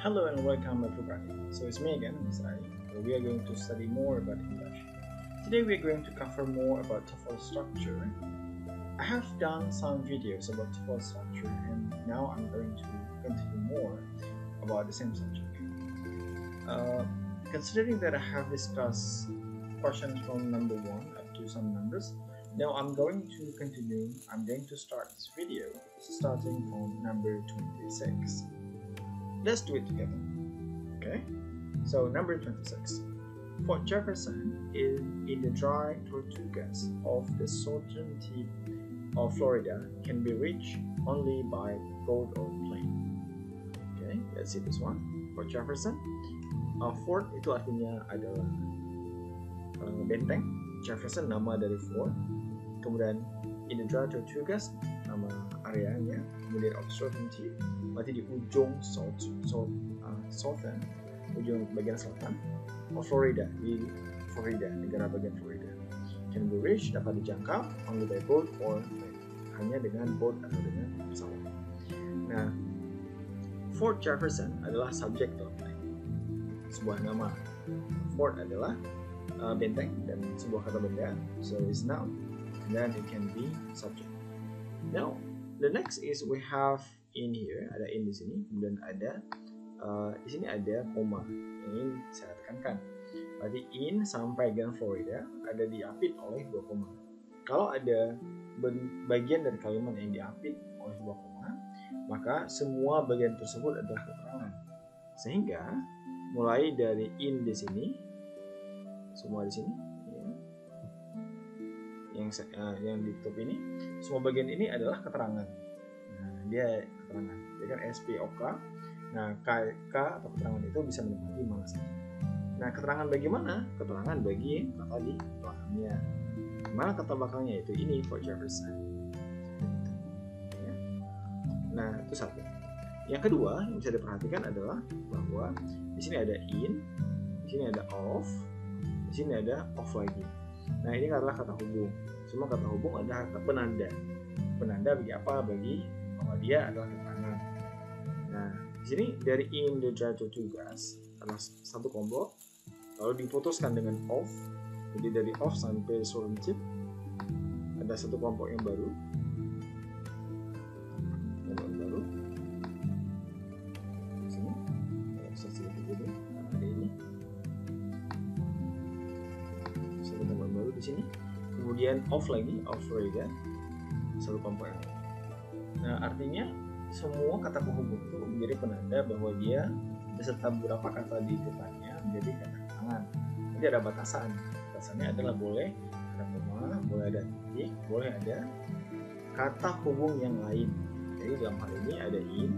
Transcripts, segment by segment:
Hello and welcome everybody. So it's me again, Mr. Ali. We are going to study more about English. Today we are going to cover more about TOEFL structure. I have done some videos about TOEFL structure and now I'm going to continue more about the same subject. Considering that I have discussed questions from number 1 up to some numbers, now I'm going to continue. I'm going to start this video starting from number 26. Let's do it together. Okay, so number 26. Fort Jefferson is in the dry tortugas of the southern tip of Florida can be reached only by boat or plane. Okay, let's see this one. Fort Jefferson. Fort itu artinya adalah benteng. Jefferson nama dari fort. Kemudian in the dry tortugas nama areanya. Kemudian of southern tip berarti di ujung southern, ujung bagian selatan of Florida, di Florida, negara bagian Florida. Can be reached, dapat dijangkau only by boat or plane, hanya dengan boat atau dengan pesawat. Nah, Fort Jefferson adalah subjek dalam line, sebuah nama. Fort adalah benteng dan sebuah kata benda, so it's noun, and then it can be subject. Now, the next is we have in here, ada in di sini, kemudian ada di sini ada koma. Ini saya tekankan. Berarti in sampai dengan Florida ada diapit oleh dua koma. Kalau ada bagian dari kalimat yang diapit oleh dua koma, maka semua bagian tersebut adalah keterangan. Sehingga mulai dari in di sini, semua di sini, ya, yang ditutup ini, semua bagian ini adalah keterangan. Nah, dia keterangan. Dia kan SPOK. Nah, KK atau keterangan itu bisa menempati mana saja. Nah, keterangan bagi mana? Keterangan bagi kata di belakangnya. Mana kata belakangnya itu ini Fort Jefferson. Ya. Nah, itu satu. Yang kedua yang bisa diperhatikan adalah bahwa di sini ada in, di sini ada of, di sini ada of lagi. Nah, ini adalah kata hubung. Semua kata hubung ada kata penanda. Penanda bagi apa? Bagi bahwa dia adalah keterangan. Nah, di sini dari in the dry tortugas adalah satu kelompok, lalu diputuskan dengan of. Jadi dari of sampai southern tip ada satu kelompok yang baru. Di sini ada ini. Satu kelompok baru di sini. Kemudian of lagi, of Florida, satu kelompok yang lain. Nah, artinya semua kata penghubung itu menjadi penanda bahwa dia beserta beberapa kata di depannya menjadi kata keterangan. Jadi ada batasan. Batasannya adalah boleh ada koma, boleh ada titik, boleh ada kata hubung yang lain. Jadi dalam hal ini ada in,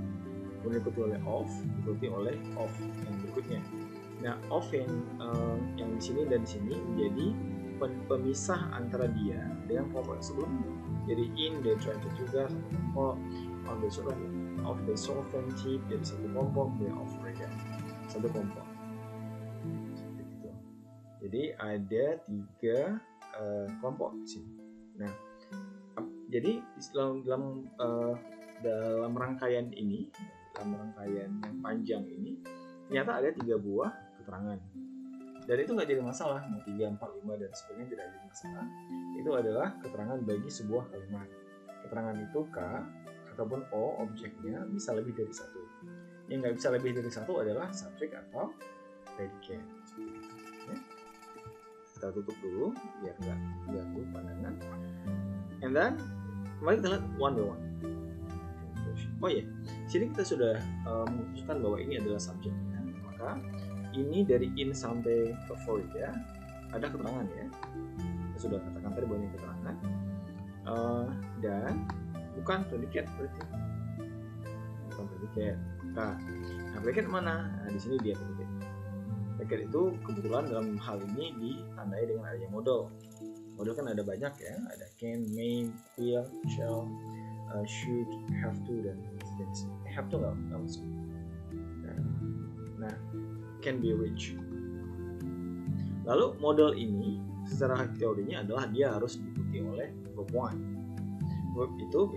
kemudian diikuti oleh of, diikuti oleh of yang berikutnya. Nah, of yang di sini dan di sini menjadi pemisah antara dia dengan kelompok yang sebelumnya. Jadi in the dry tortugas satu kelompok, of the southern tip jadi satu kelompok, kemudian of Florida satu kelompok. Seperti itu. Jadi ada 3 kelompok di sini. Nah, jadi dalam rangkaian ini, dalam rangkaian yang panjang ini, ternyata ada 3 buah keterangan. Dan itu nggak jadi masalah, mau 3, 4, 5 dan sebagainya tidak jadi masalah. Itu adalah keterangan bagi sebuah kalimat. Keterangan itu K ataupun O objeknya bisa lebih dari 1. Yang nggak bisa lebih dari 1 adalah subjek atau predicate. Ya. Kita tutup dulu biar nggak ganggu pandangan. And then kembali kita lihat one by one. Oh ya, sini kita sudah memutuskan bahwa ini adalah subjeknya. Maka ini dari in sampai ke Florida ada keterangan ya. Kita sudah katakan tadi bahwa ini keterangan dan bukan predikat berarti. Bukan predikat. Nah, predikat mana? Nah, di sini dia predikat. Predikat itu kebetulan dalam hal ini ditandai dengan adanya modal. Modal kan ada banyak ya, ada can, may, will, shall, should, have to dan sejenisnya. Have to nggak masuk. Nah, can be reached. Lalu model ini secara teorinya adalah dia harus diikuti oleh verb one. Verb itu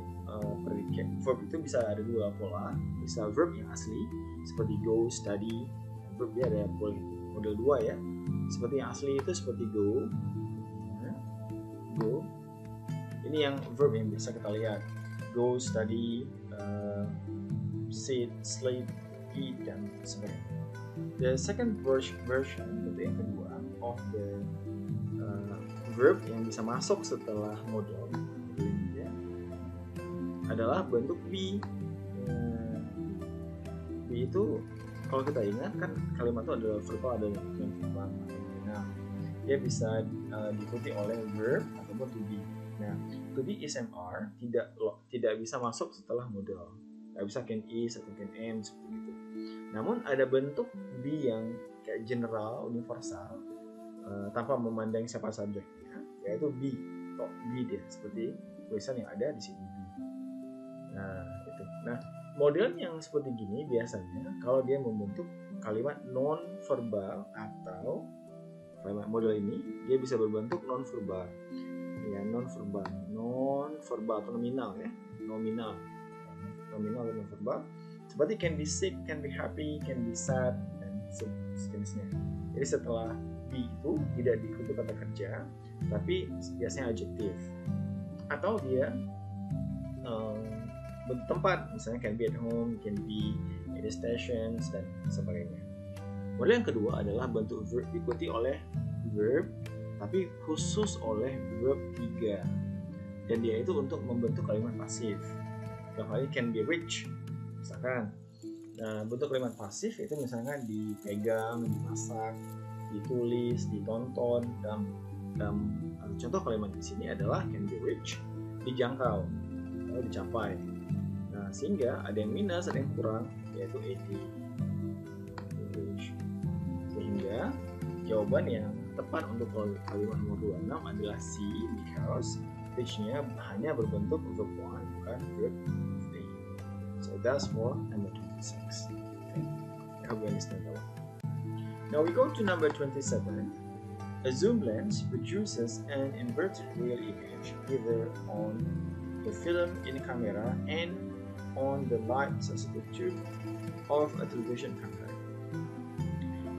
predicate. Verb itu bisa ada dua pola, bisa verb yang asli seperti go, study. Verb dia ada model dua ya. Seperti yang asli itu seperti go, go. Ini yang verb yang bisa kita lihat. Go, study, sit, sleep, eat, dan sebagainya. The second version, bentuk yang kedua of the verb yang bisa masuk setelah model ini ya, adalah bentuk be. Be itu kalau kita ingat kan kalimat itu adalah verbal, ada yang verbal. Nah, dia bisa diikuti oleh verb ataupun to be. Nah, to be is MR tidak bisa masuk setelah model. Nggak bisa can is atau can am seperti itu. Namun ada bentuk be yang kayak general, universal, tanpa memandang siapa subjeknya, yaitu be atau be dia seperti tulisan yang ada di sini be. Nah, itu. Nah, model yang seperti gini biasanya kalau dia membentuk kalimat non verbal atau kalimat model ini dia bisa berbentuk non verbal. Ya, non verbal atau nominal ya. Nominal atau non verbal. Seperti can be sick, can be happy, can be sad, dan sejenisnya. Jadi setelah be itu tidak diikuti kata kerja, tapi biasanya adjektif. Atau dia tempat, misalnya can be at home, can be at the stations, dan sebagainya. Model yang kedua adalah bentuk verb diikuti oleh verb, tapi khusus oleh verb 3. Dan dia itu untuk membentuk kalimat pasif. Contohnya can be rich. Misalkan, nah, bentuk kalimat pasif itu misalkan dipegang, dimasak, ditulis, ditonton. Dalam contoh kalimat di sini adalah can be reached, dijangkau atau dicapai. Nah, sehingga ada yang minus, ada yang kurang, yaitu AD. Sehingga jawaban yang tepat untuk kalimat nomor 26 adalah C, because reach-nya hanya berbentuk verb 1 bukan verb 3. So that's for number 26. Okay. I hope you understand that one. Now we go to number 27. A zoom lens produces an inverted real image either on the film in camera and on the light sensitive tube of a television camera.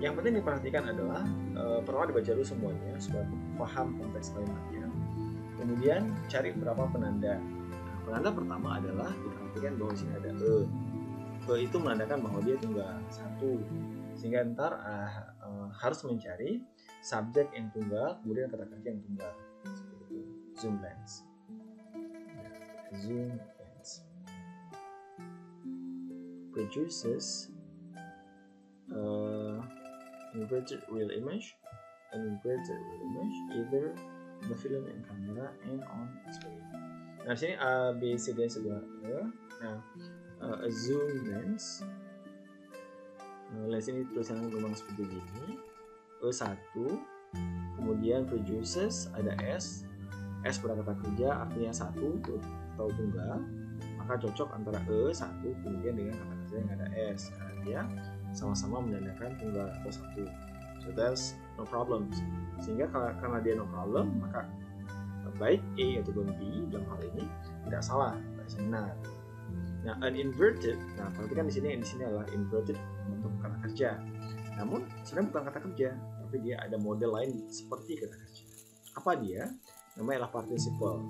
Yang penting diperhatikan adalah pertama dibaca dulu semuanya supaya paham konteks kalimatnya. Kemudian cari berapa penanda. Penanda pertama adalah diperhatikan bahwa sini ada e. E itu menandakan bahwa dia tunggal satu, sehingga ntar harus mencari subjek yang tunggal, kemudian kata kerja yang tunggal. Seperti itu. Zoom lens. Zoom lens produces inverted real image, either the film and camera and on screen. Nah, sini A, B, C, D sudah ada. Nah, a zoom lens. Lens ini tulisannya memang seperti ini. E1, kemudian produces ada S pada kata kerja artinya satu atau tunggal, maka cocok antara E1 kemudian dengan kata kerja yang ada S karena dia sama-sama menandakan tunggal atau satu. So that's no problem. Sehingga karena dia no problem, maka baik A ataupun B dalam hal ini tidak salah, tidak benar. Nah, an inverted, nah perhatikan di sini adalah inverted untuk kata kerja. Namun sebenarnya bukan kata kerja, tapi dia ada model lain seperti kata kerja. Apa dia? Namanya adalah participle.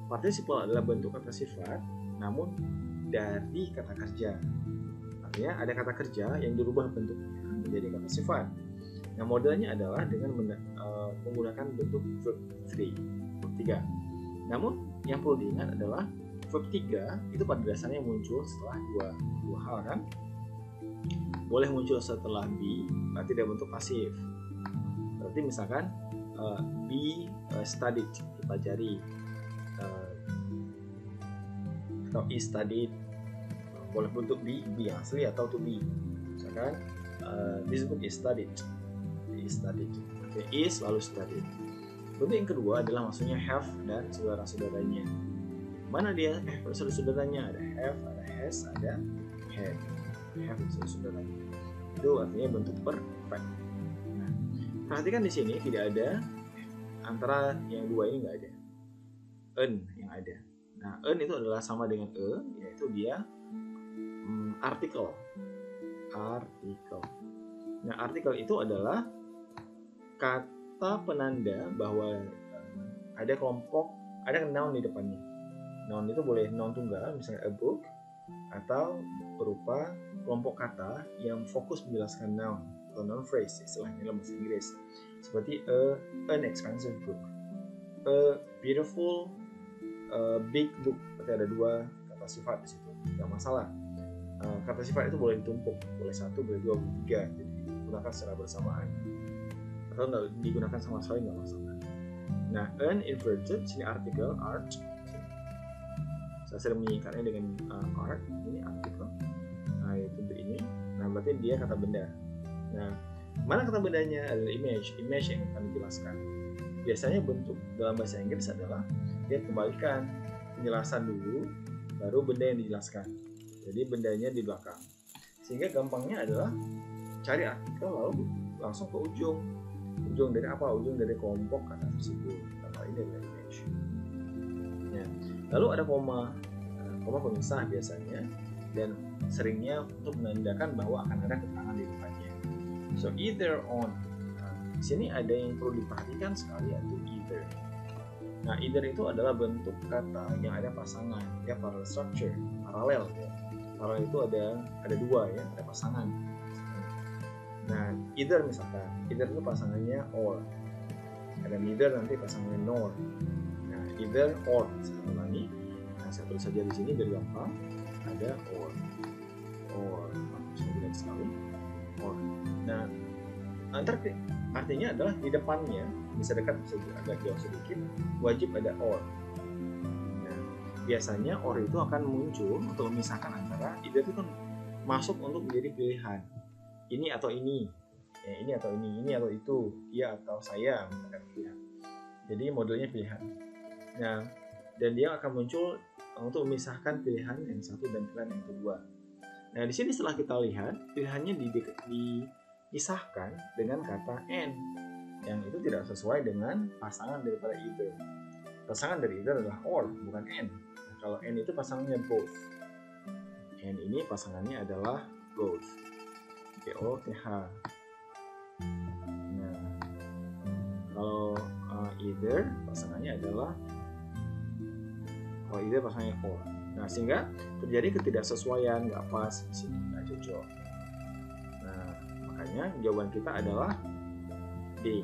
Participle adalah bentuk kata sifat, namun dari kata kerja. Artinya ada kata kerja yang dirubah bentuknya menjadi kata sifat. Nah, modelnya adalah dengan menggunakan bentuk verb 3. Namun yang perlu diingat adalah verb 3 itu pada dasarnya muncul setelah dua hal kan. Boleh muncul setelah be, berarti dia bentuk pasif. Berarti misalkan be studied, dipelajari, atau is studied. Boleh bentuk be yang asli atau to be. Misalkan this book is studied. Is lalu studied. Bentuk yang kedua adalah maksudnya have dan saudara-saudaranya. Mana dia saudara-saudaranya? Ada have, ada has, ada had. Have dan saudara-saudaranya. Itu artinya bentuk perfect. Nah, perhatikan di sini tidak ada antara yang dua ini nggak ada. An yang ada. Nah, an itu adalah sama dengan yaitu dia artikel. Nah, artikel itu adalah kata penanda bahwa ada kelompok, ada noun di depannya. Noun itu boleh noun tunggal, misalnya a book, atau berupa kelompok kata yang fokus menjelaskan noun atau noun phrase istilahnya dalam bahasa Inggris, seperti an expensive book, a beautiful big book. Berarti ada dua kata sifat di situ, nggak masalah. Kata sifat itu boleh ditumpuk, boleh satu, boleh dua, boleh tiga, jadi digunakan secara bersamaan atau nggak digunakan sama sekali, nggak masalah. Nah, an inverted, sini artikel art. Saya sering menyingkatnya dengan art, ini artikel. Nah, itu ini. Nah, berarti dia kata benda. Nah, mana kata bendanya? Adalah image yang akan dijelaskan. Biasanya bentuk dalam bahasa Inggris adalah dia kembalikan penjelasan dulu, baru benda yang dijelaskan. Jadi bendanya di belakang. Sehingga gampangnya adalah cari artikel lalu langsung ke ujung. Ujung dari apa? Ujung dari kelompok kata tersebut. Kalau ini adalah image. Ya. Lalu ada koma pemisah biasanya, dan seringnya untuk menandakan bahwa akan ada keterangan di depannya. So either on. Di sini ada yang perlu diperhatikan sekali, yaitu either. Nah, either itu adalah bentuk kata yang ada pasangan, ya, parallel structure, paralel. Ya. Paralel itu ada dua, ya, ada pasangan. Nah, either misalkan, either itu pasangannya or, ada neither nanti pasangannya nor. Nah, either or, saya ulangi. Nah, saya tulis saja di sini biar gampang. Ada or, saya bilang sekali, or. Nah, artinya adalah di depannya, bisa dekat bisa agak jauh sedikit, wajib ada or. Nah, biasanya or itu akan muncul untuk memisahkan antara either itu kan masuk untuk menjadi pilihan. Ini atau ini, ya, ini atau ini atau itu, iya atau saya, misalkan pilihan. Jadi modelnya pilihan. Nah, dan dia akan muncul untuk memisahkan pilihan yang satu dan pilihan yang kedua. Nah, di sini setelah kita lihat pilihannya dipisahkan dengan kata and, yang itu tidak sesuai dengan pasangan daripada either. Pasangan dari either adalah or, bukan and. Nah, kalau and itu pasangannya both. And ini pasangannya adalah both. BOTH. Nah, kalau either pasangannya adalah pasangannya or. Nah, sehingga terjadi ketidaksesuaian, nggak pas di sini, nggak cocok. Nah, makanya jawaban kita adalah D.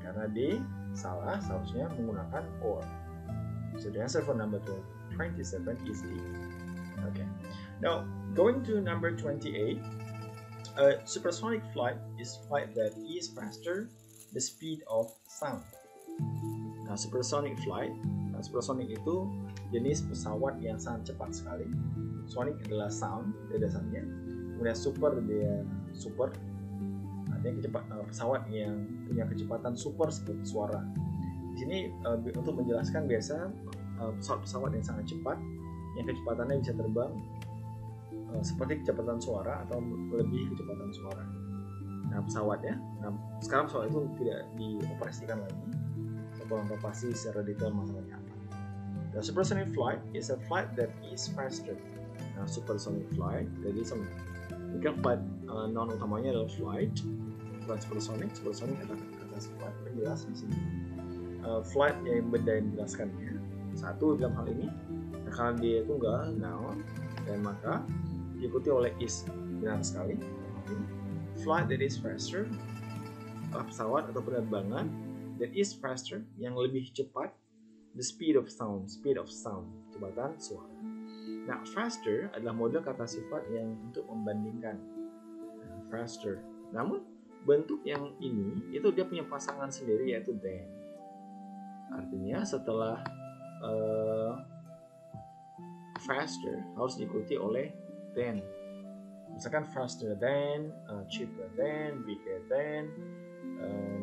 Karena D salah, seharusnya menggunakan or. So the answer for number 27 is D. Okay. Now, going to number 28. A supersonic flight is flight that is faster the speed of sound. Nah, supersonic flight, supersonic itu jenis pesawat yang sangat cepat sekali. Sonic adalah sound, dia dasarnya. Kemudian super, artinya pesawat yang punya kecepatan super seperti suara. Di sini untuk menjelaskan biasa pesawat yang sangat cepat, yang kecepatannya bisa terbang seperti kecepatan suara atau melebihi kecepatan suara. Nah, pesawat ya. Nah, sekarang pesawat itu tidak dioperasikan lagi. Saya kurang tahu pasti secara detail masalahnya apa. The supersonic flight is a flight that is faster. Nah, supersonic flight, jadi mungkin flight non utamanya adalah flight. Flight supersonic ada kata sifat penjelas di sini. Flight yang benda yang menjelaskannya. Satu dalam hal ini, nah, karena dia tunggal, noun, dan maka diikuti oleh is. Benar sekali. Flight that is faster, pesawat atau penerbangan that is faster, yang lebih cepat, the speed of sound, kecepatan suara. Nah, faster adalah model kata sifat yang untuk membandingkan. Faster. Namun bentuk yang ini itu dia punya pasangan sendiri, yaitu than. Artinya setelah faster harus diikuti oleh than. Misalkan faster than, cheaper than, bigger than,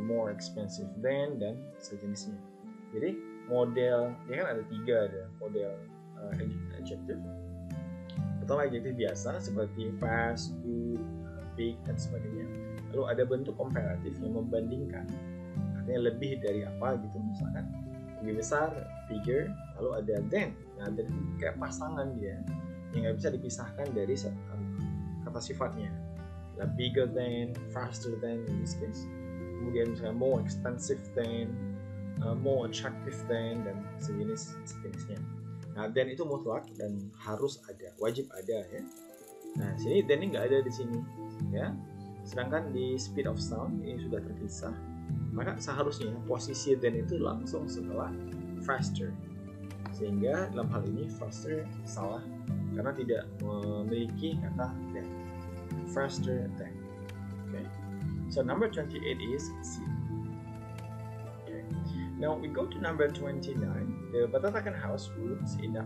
more expensive than, dan sejenisnya. Jadi model, ya kan ada 3, ada model adjective. Pertama adjective biasa seperti fast, good, big, dan sebagainya. Lalu ada bentuk komparatif yang membandingkan, artinya lebih dari apa gitu, misalkan lebih besar, bigger. Lalu ada than, Nah, jadi kayak pasangan dia yang nggak bisa dipisahkan dari kata sifatnya. Bigger than, faster than in this case. Kemudian misalnya more expensive than, more attractive than, dan sejenisnya. Nah, than itu mutlak dan harus ada, wajib ada ya. Nah, sini than ini nggak ada di sini ya. Sedangkan di speed of sound ini sudah terpisah, maka seharusnya posisi than itu langsung setelah faster. Sehingga dalam hal ini faster salah karena tidak memiliki kata than. Faster than. Okay. So number 28 is C. Okay. Now we go to number 29. The Batatakan House ruins in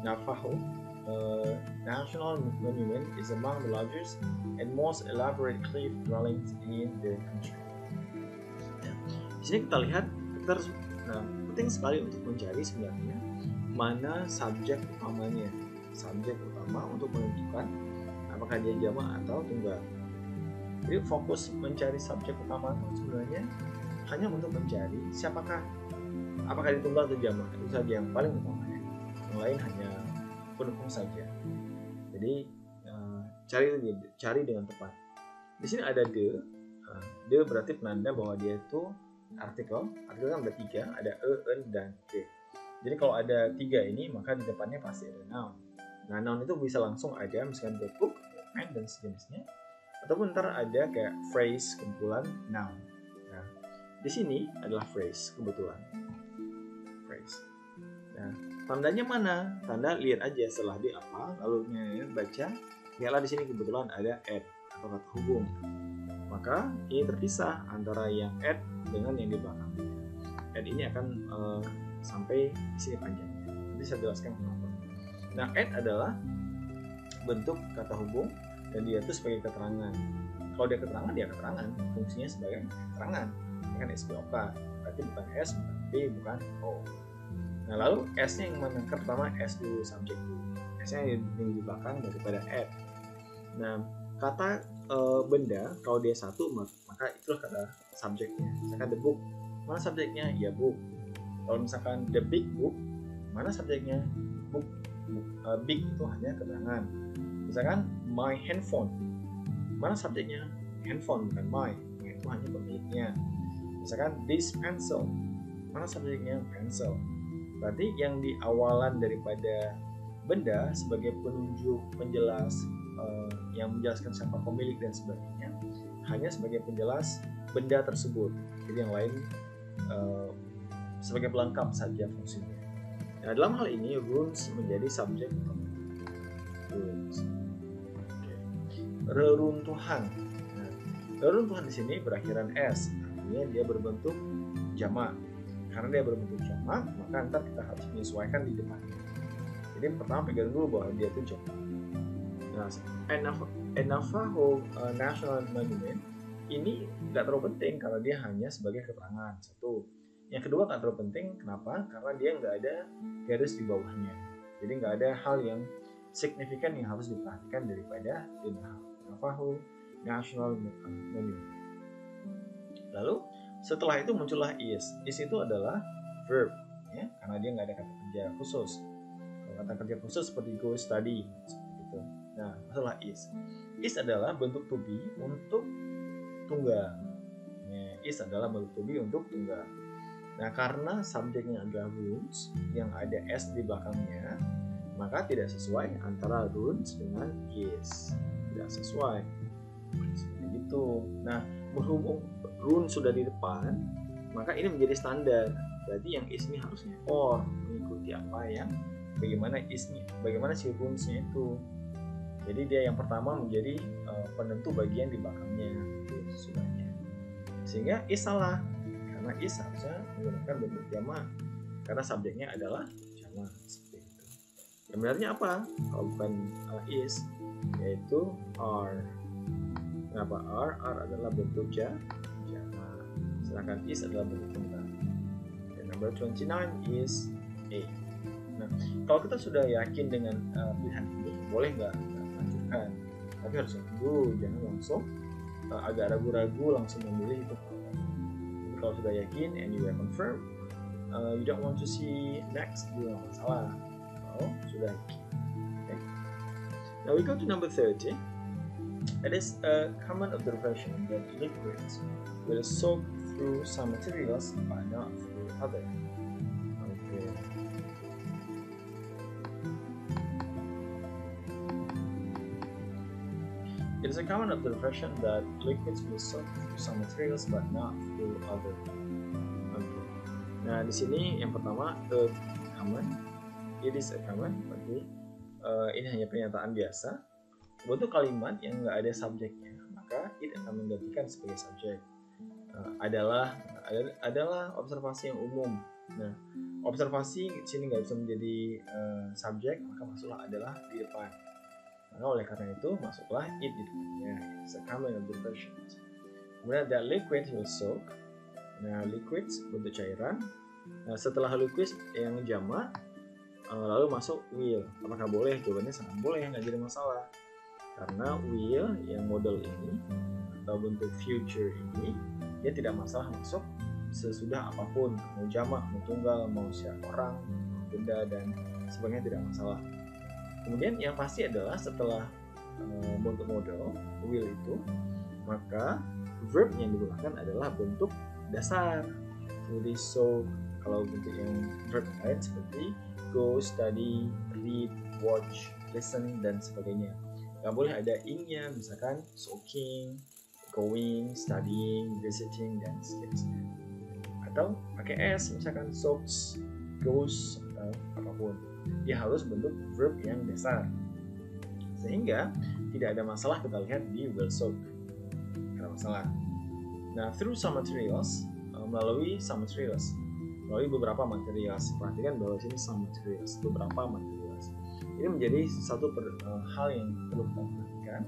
Navajo National Monument is among the largest and most elaborate cliff dwellings in the country. Di sini kita lihat penting sekali untuk mencari sebenarnya mana subjek utamanya, subjek utama untuk menentukan apakah dia jamak atau tunggal. Jadi fokus mencari subjek utama itu sebenarnya hanya untuk mencari apakah dia tunggal atau jamak, itu saja yang paling utama ya. Yang lain hanya pendukung saja. Jadi cari dengan tepat. Di sini ada the. The berarti penanda bahwa dia itu artikel. Artikel kan ada 3, ada en, dan de. Jadi kalau ada 3 ini maka di depannya pasti ada noun. Nah, noun itu bisa langsung ada misalkan the book, pen, dan sejenisnya. Ataupun ntar ada kayak phrase kumpulan noun. Nah, di sini adalah phrase kebetulan. Phrase. Nah, tandanya mana? Tanda lihat aja setelah di apa, lalu baca. Lihatlah di sini kebetulan ada add atau kata hubung. Maka ini terpisah antara yang add dengan yang di belakang. Add ini akan sampai di sini panjangnya. Nanti saya jelaskan kenapa. Nah, add adalah bentuk kata hubung dan dia itu sebagai keterangan. Kalau dia keterangan, dia keterangan. Fungsinya sebagai keterangan. Ini kan SPOK. Berarti bukan S, bukan P, bukan O. Nah, lalu S-nya yang mana? Pertama S dulu, subjek dulu. S-nya yang di belakang daripada add. Nah, kata benda, kalau dia satu, maka itulah kata subjeknya. Misalkan the book, mana subjeknya? Ya book. Kalau misalkan the big book, mana subjeknya? Book. Big itu hanya keterangan. Misalkan my handphone, mana subjeknya? Handphone, bukan my. Itu hanya pemiliknya. Misalkan this pencil, mana subjeknya? Pencil. Berarti yang di awalan daripada benda sebagai penunjuk, penjelas, yang menjelaskan siapa pemilik dan sebagainya, hanya sebagai penjelas benda tersebut. Jadi yang lain sebagai pelengkap saja fungsinya. Nah, dalam hal ini ruins menjadi subjek utama. Ruins. Okay. Reruntuhan. Nah, reruntuhan di sini berakhiran s, artinya dia berbentuk jamak. Karena dia berbentuk jamak, maka ntar kita harus menyesuaikan di depannya. Jadi pertama pegang dulu bahwa dia itu jamak. Nah, Navajo National Monument ini nggak terlalu penting karena dia hanya sebagai keterangan. Satu. Yang kedua nggak terlalu penting, kenapa? Karena dia nggak ada garis di bawahnya. Jadi nggak ada hal yang signifikan yang harus diperhatikan daripada Navajo National Monument. Lalu setelah itu muncullah is. Is itu adalah verb, ya, karena dia nggak ada kata kerja khusus. Kalau kata kerja khusus seperti go study, seperti itu. Nah, masalah is. Is adalah bentuk to be untuk tunggal. Nah, is adalah bentuk to be untuk tunggal. Nah, karena subjeknya adalah ruins yang ada s di belakangnya, maka tidak sesuai antara ruins dengan is. Tidak sesuai. Seperti itu. Nah, berhubung ruins sudah di depan, maka ini menjadi standar. Berarti yang is ini harusnya or, mengikuti apa yang bagaimana isnya, bagaimana si ruins-nya itu. Jadi dia yang pertama menjadi penentu bagian di belakangnya itu sesudahnya. Sehingga is salah karena is harusnya menggunakan bentuk jamak karena subjeknya adalah jamak seperti itu. Yang benarnya apa? Kalau bukan is, yaitu are. Kenapa are? Are adalah bentuk jamak. Sedangkan is adalah bentuk tunggal. Dan number 29 is A. Nah, kalau kita sudah yakin dengan pilihan ini, boleh nggak lanjutkan? Tapi harus dulu, jangan langsung agak ragu-ragu langsung memilih itu. Jadi kalau sudah yakin and you are confirmed, you don't want to see next, juga nggak masalah. sudah. Okay. Now we go to number 30. It is a common observation that liquids will soak through some materials but not through others. Okay. It is a common observation that liquids will soak through some materials but not through others. Okay. Nah, di sini yang pertama common. It is a common. Berarti ini hanya pernyataan biasa. Bentuk kalimat yang nggak ada subjeknya, maka it akan menggantikan sebagai subjek. Adalah observasi yang umum. Nah, observasi di sini nggak bisa menjadi subjek, maka masuklah adalah di depan. Maka oleh karena itu masuklah it di depannya. It's a common observation. Kemudian that liquid will soak. Nah, liquids bentuk cairan. Nah, setelah liquid yang jamak, lalu masuk will. Apakah boleh? Jawabannya sangat boleh, nggak jadi masalah. Karena will yang model ini atau bentuk future ini dia tidak masalah masuk sesudah apapun, mau jamak, mau tunggal, mau siapa orang, mau benda dan sebagainya, tidak masalah. Kemudian yang pasti adalah setelah bentuk model will itu, maka verb yang digunakan adalah bentuk dasar. Jadi so, kalau bentuk yang verb lain seperti go, study, read, watch, listen dan sebagainya. Gak boleh ada ing-nya, misalkan soaking, going, studying, visiting, dan seterusnya. Atau pakai s, misalkan soaks, goes, atau apapun. Dia harus bentuk verb yang dasar. Sehingga tidak ada masalah kita lihat di will soak. Tidak ada masalah. Nah, through some materials, melalui some materials, melalui beberapa materials. Perhatikan bahwa sini some materials, beberapa materials. Ini menjadi satu hal yang perlu kita perhatikan,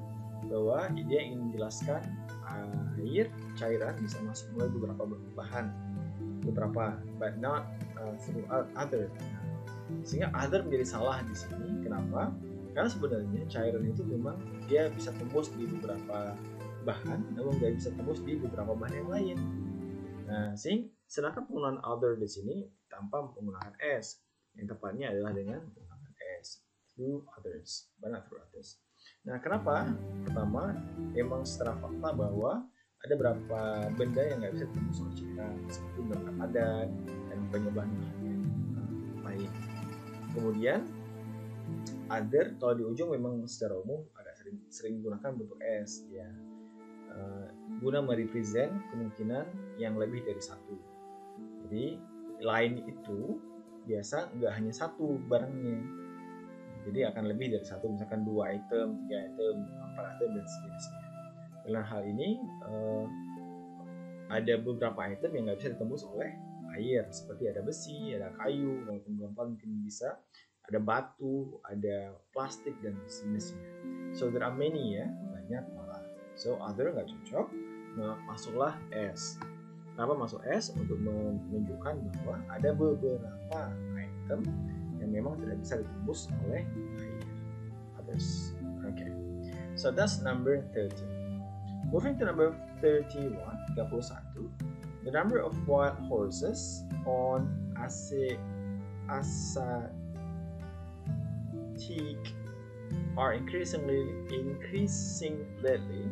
bahwa dia ingin menjelaskan air, cairan bisa masuk melalui beberapa bahan, but not through other. Sehingga other menjadi salah di sini. Kenapa? Karena sebenarnya cairan itu memang dia bisa tembus di beberapa bahan, namun nggak bisa tembus di beberapa bahan yang lain. Nah, sedangkan penggunaan other di sini tanpa menggunakan s, yang tepatnya adalah dengan menggunakan s. Through others, but not through others. Nah, kenapa? Pertama, memang secara fakta bahwa ada beberapa benda yang nggak bisa tembus oleh cairan, seperti benda padat dan banyak bahan lain. Kemudian, other kalau di ujung memang secara umum agak sering menggunakan bentuk s, ya, guna merepresent kemungkinan yang lebih dari satu. Jadi, lain itu biasa nggak hanya satu barangnya. Jadi akan lebih dari satu, misalkan 2 item, 3 item, 4 item, dan seterusnya. Dalam hal ini ada beberapa item yang nggak bisa ditembus oleh air, seperti ada besi, ada kayu, walaupun gampang mungkin bisa, ada batu, ada plastik, dan sejenisnya. So there are many, ya, banyak malah. So other nggak cocok, nah masuklah s. Kenapa masuk s? Untuk menunjukkan bahwa ada beberapa item yang memang tidak bisa ditembus oleh air. Others. Okay. So that's number 30. Moving to number 31, 31. The number of wild horses on Asiatic are increasing lately,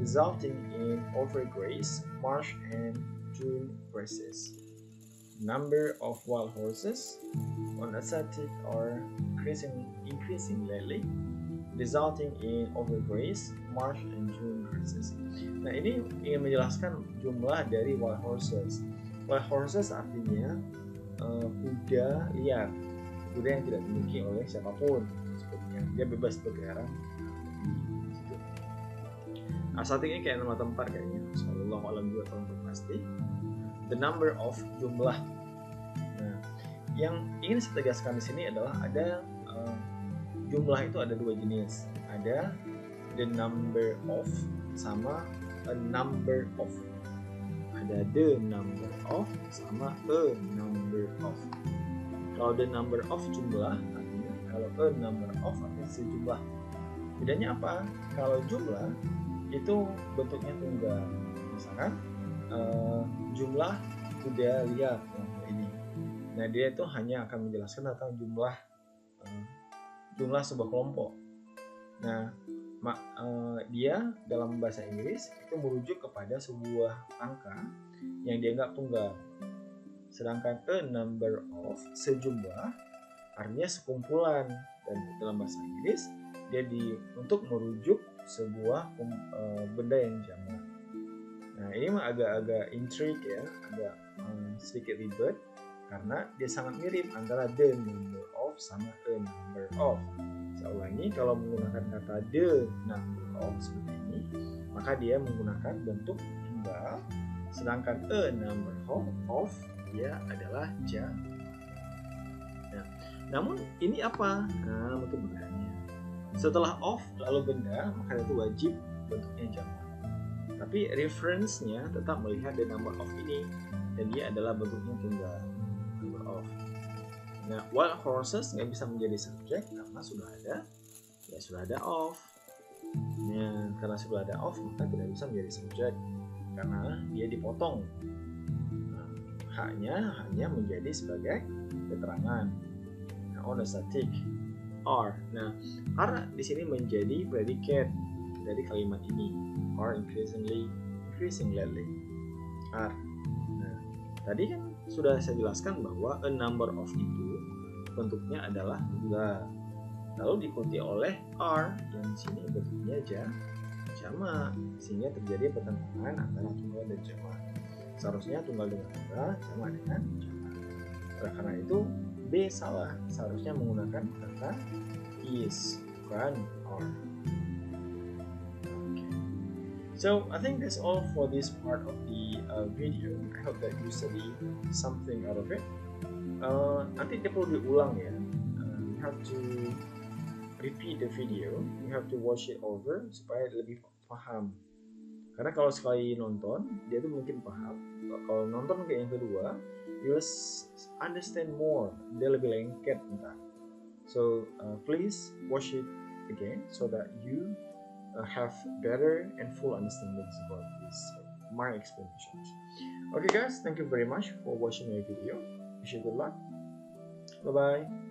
resulting in overgraze, marsh and dune grasses. Number of wild horses on Asiatic are increasing lately, resulting in overgraze, marsh and dune grasses. Nah, ini ingin menjelaskan jumlah dari wild horses. Wild horses artinya kuda liar, kuda yang tidak dimiliki oleh siapapun, sebetulnya dia bebas berkeliaran di situ. Asiatic ini kayak nama tempat kayaknya. Sallallahu alam juga kalau pasti. The number of jumlah. Nah, yang ingin saya tegaskan di sini adalah ada jumlah itu ada dua jenis. Ada the number of sama a number of. Ada the number of sama a number of. Kalau the number of jumlah artinya, kalau a number of artinya sejumlah. Bedanya apa? Kalau jumlah itu bentuknya tunggal. Misalkan jumlah kuda liar ini. Nah, dia itu hanya akan menjelaskan tentang jumlah jumlah sebuah kelompok. Nah, dia dalam bahasa Inggris itu merujuk kepada sebuah angka yang dianggap tunggal. Sedangkan a number of, sejumlah, artinya sekumpulan, dan dalam bahasa Inggris dia untuk merujuk sebuah benda yang jamak. Nah, ini mah agak-agak intrigue ya, agak sedikit ribet karena dia sangat mirip antara the number of sama a number of. Saya ulangi, kalau menggunakan kata the number of seperti ini, maka dia menggunakan bentuk tunggal, sedangkan a number of dia adalah jamak. Nah, namun ini apa? Nah, mungkin bertanya. Setelah of lalu benda, maka itu wajib bentuknya jamak. Tapi reference-nya tetap melihat the number of ini, dan dia adalah bentuknya tunggal, number of. Nah, while horses nggak bisa menjadi subjek karena sudah ada of. Nah, karena sudah ada of maka tidak bisa menjadi subjek karena dia dipotong. Nah, hanya menjadi sebagai keterangan. Nah, on a static are. Nah, are di sini menjadi predicate dari kalimat ini. Are increasingly lately. Are. Nah, tadi kan sudah saya jelaskan bahwa a number of itu bentuknya adalah tunggal. Lalu diikuti oleh are yang di sini bentuknya jamak, sehingga terjadi pertentangan antara tunggal dan jamak. Seharusnya tunggal dengan tunggal, jamak dengan jamak. Oleh karena itu B salah, seharusnya menggunakan kata is, bukan are. Okay. So I think that's all for this part of the video. I hope that you study something out of it. Nanti dia perlu diulang ya. You have to repeat the video. You have to watch it over supaya lebih paham. Karena kalau sekali nonton, dia tuh mungkin paham. Kalau nonton kayak yang kedua, you will understand more. Dia lebih lengket entah. So please watch it again so that you have better and full understandings about this my explanations. Okay guys, thank you very much for watching my video. Wish you good luck. Bye bye.